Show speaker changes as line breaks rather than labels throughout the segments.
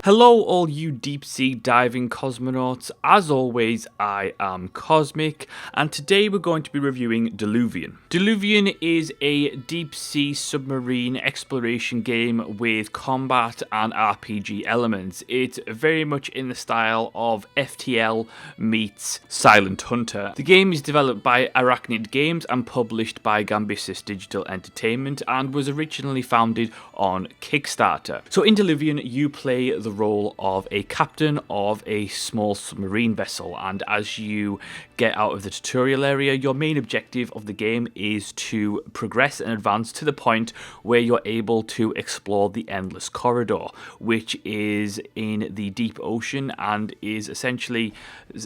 Hello all you deep sea diving cosmonauts, as always I am Cosmic, and today we're going to be reviewing Diluvion. Diluvion is a deep sea submarine exploration game with combat and RPG elements. It's very much in the style of FTL meets Silent Hunter. The game is developed by Arachnid Games and published by Gambisis Digital Entertainment and was originally founded on Kickstarter. So in Diluvion you play the role of a captain of a small submarine vessel, and as you get out of the tutorial area, your main objective of the game is to progress and advance to the point where you're able to explore the Endless Corridor, which is in the deep ocean and is essentially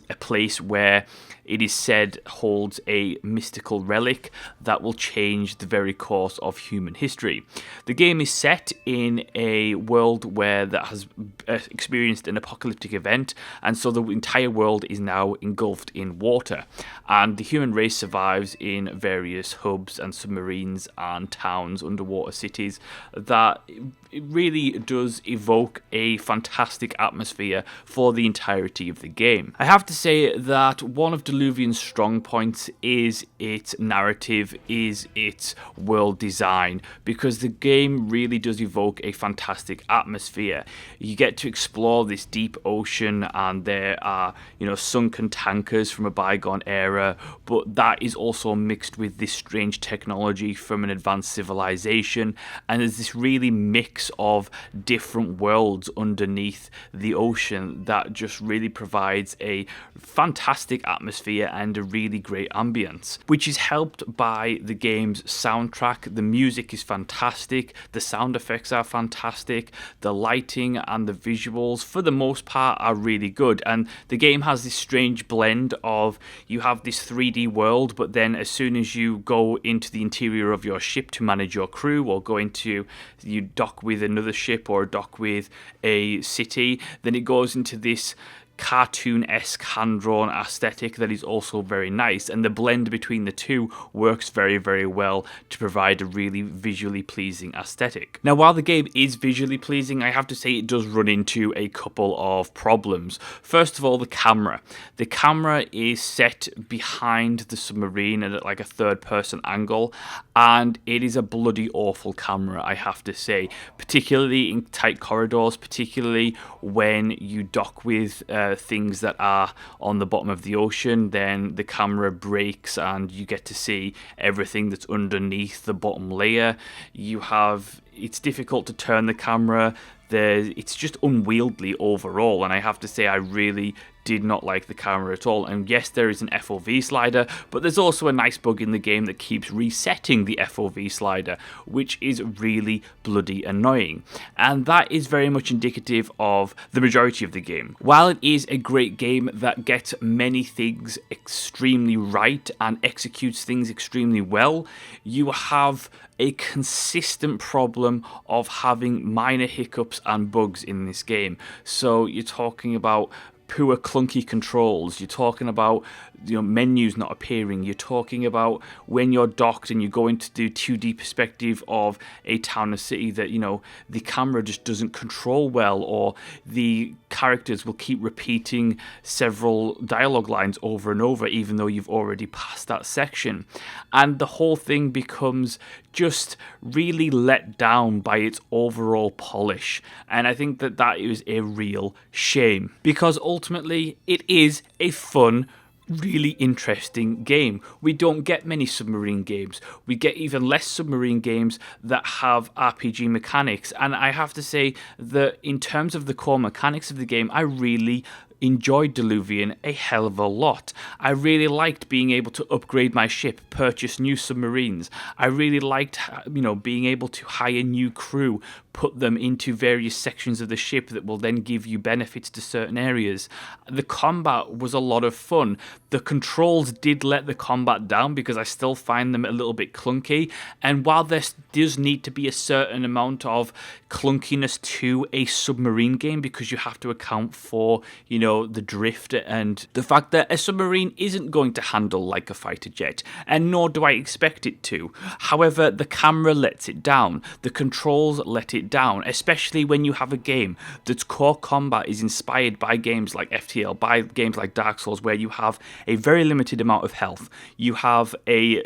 a place where it is said holds a mystical relic that will change the very course of human history. The game is set in a world where that has experienced an apocalyptic event, and so the entire world is now engulfed in water, and the human race survives in various hubs and submarines and towns, underwater cities. That it really does evoke a fantastic atmosphere for the entirety of the game. I have to say that one of Diluvion's strong points is its narrative, is its world design, because the game really does evoke a fantastic atmosphere. You get to explore this deep ocean, and there are, sunken tankers from a bygone era, but that is also mixed with this strange technology from an advanced civilization, and there's this really mix of different worlds underneath the ocean that just really provides a fantastic atmosphere and a really great ambience, which is helped by the game's soundtrack. The music is fantastic, the sound effects are fantastic, the lighting and the visuals for the most part are really good, and the game has this strange blend of you have this 3D world, but then as soon as you go into the interior of your ship to manage your crew, or you dock with another ship or dock with a city, then it goes into this cartoon-esque hand-drawn aesthetic that is also very nice, and the blend between the two works very, very well to provide a really visually pleasing aesthetic. Now, while the game is visually pleasing, I have to say it does run into a couple of problems. First of all, the camera. The camera is set behind the submarine at like a third-person angle, and it is a bloody awful camera, I have to say, particularly in tight corridors, particularly when you dock with things that are on the bottom of the ocean. Then the camera breaks and you get to see everything that's underneath the bottom layer. It's difficult to turn the camera. It's just unwieldy overall, and I have to say I really did not like the camera at all. And yes, there is an FOV slider, but there's also a nice bug in the game that keeps resetting the FOV slider, which is really bloody annoying. And that is very much indicative of the majority of the game. While it is a great game that gets many things extremely right and executes things extremely well, you have a consistent problem of having minor hiccups and bugs in this game. So you're talking about poor clunky controls, you're talking about menus not appearing, you're talking about when you're docked and you go into the 2D perspective of a town or city that the camera just doesn't control well, or the characters will keep repeating several dialogue lines over and over even though you've already passed that section, and the whole thing becomes just really let down by its overall polish. And I think that is a real shame, because ultimately it is a fun, really interesting game. We don't get many submarine games. We get even less submarine games that have RPG mechanics, and I have to say that in terms of the core mechanics of the game, I really enjoyed Diluvion a hell of a lot. I really liked being able to upgrade my ship, purchase new submarines. I really liked, being able to hire new crew, put them into various sections of the ship that will then give you benefits to certain areas. The combat was a lot of fun. The controls did let the combat down because I still find them a little bit clunky, and while there does need to be a certain amount of clunkiness to a submarine game because you have to account for, the drift and the fact that a submarine isn't going to handle like a fighter jet, and nor do I expect it to. However, the camera lets it down, the controls let it down, especially when you have a game that's core combat is inspired by games like FTL, by games like Dark Souls, where you have a very limited amount of health. You have a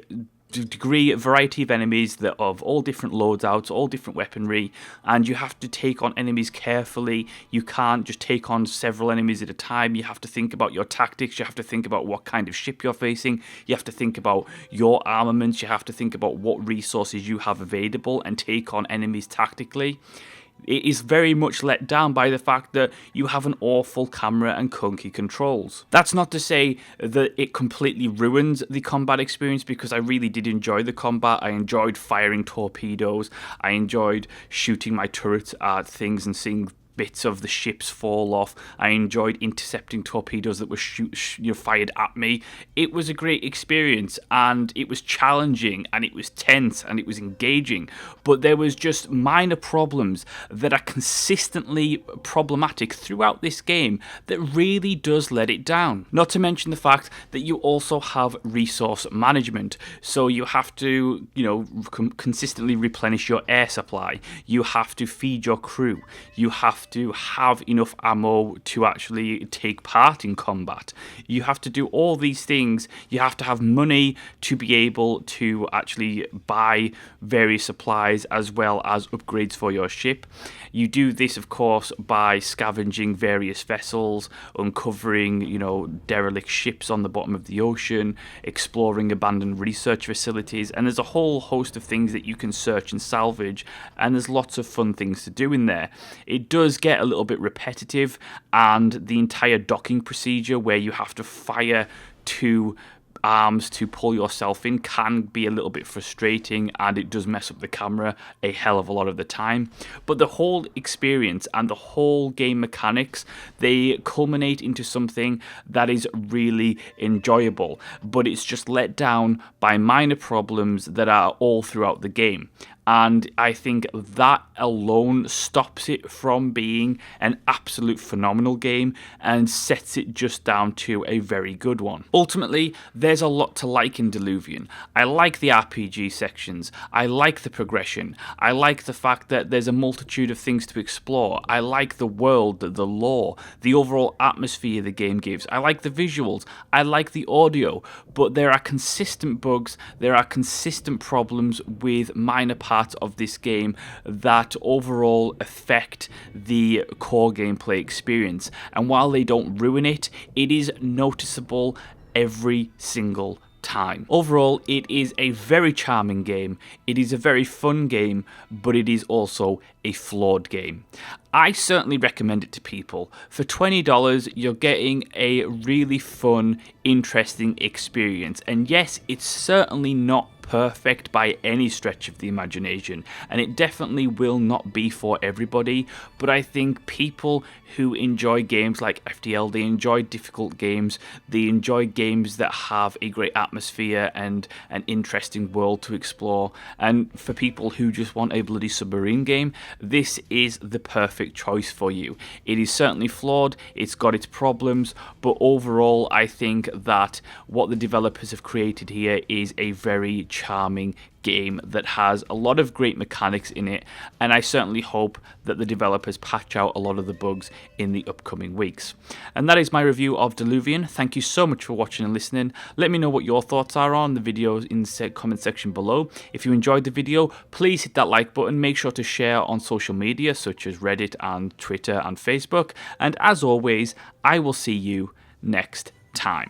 variety of enemies that of all different loadouts, all different weaponry, and you have to take on enemies carefully. You can't just take on several enemies at a time. You have to think about your tactics. You have to think about what kind of ship you're facing. You have to think about your armaments. You have to think about what resources you have available and take on enemies tactically. It is very much let down by the fact that you have an awful camera and clunky controls. That's not to say that it completely ruins the combat experience, because I really did enjoy the combat. I enjoyed firing torpedoes. I enjoyed shooting my turrets at things and seeing bits of the ships fall off. I enjoyed intercepting torpedoes that were fired at me. It was a great experience, and it was challenging, and it was tense, and it was engaging. But there was just minor problems that are consistently problematic throughout this game that really does let it down. Not to mention the fact that you also have resource management. So you have to, consistently replenish your air supply. You have to feed your crew. You have to have enough ammo to actually take part in combat. You have to do all these things. You have to have money to be able to actually buy various supplies as well as upgrades for your ship. You do this, of course, by scavenging various vessels, uncovering, derelict ships on the bottom of the ocean, exploring abandoned research facilities, and there's a whole host of things that you can search and salvage, and there's lots of fun things to do in there. It does get a little bit repetitive, and the entire docking procedure where you have to fire two arms to pull yourself in can be a little bit frustrating, and it does mess up the camera a hell of a lot of the time. But the whole experience and the whole game mechanics, they culminate into something that is really enjoyable, but it's just let down by minor problems that are all throughout the game. And I think that alone stops it from being an absolute phenomenal game and sets it just down to a very good one. Ultimately, there's a lot to like in Diluvion. I like the RPG sections. I like the progression. I like the fact that there's a multitude of things to explore. I like the world, the lore, the overall atmosphere the game gives. I like the visuals. I like the audio. But there are consistent bugs. There are consistent problems with minor parts of this game that overall affect the core gameplay experience. And while they don't ruin it, it is noticeable every single time. Overall, it is a very charming game. It is a very fun game, but it is also a flawed game. I certainly recommend it to people. For $20, you're getting a really fun, interesting experience. And yes, it's certainly not perfect by any stretch of the imagination, and it definitely will not be for everybody, but I think people who enjoy games like FTL, they enjoy difficult games, they enjoy games that have a great atmosphere and an interesting world to explore, and for people who just want a bloody submarine game, this is the perfect choice for you. It is certainly flawed, it's got its problems, but overall I think that what the developers have created here is a very charming game that has a lot of great mechanics in it, and I certainly hope that the developers patch out a lot of the bugs in the upcoming weeks. And that is my review of Diluvion. Thank you so much for watching and listening. Let me know what your thoughts are on the video in the comment section below. If you enjoyed the video, please hit that like button. Make sure to share on social media such as Reddit and Twitter and Facebook. And as always, I will see you next time.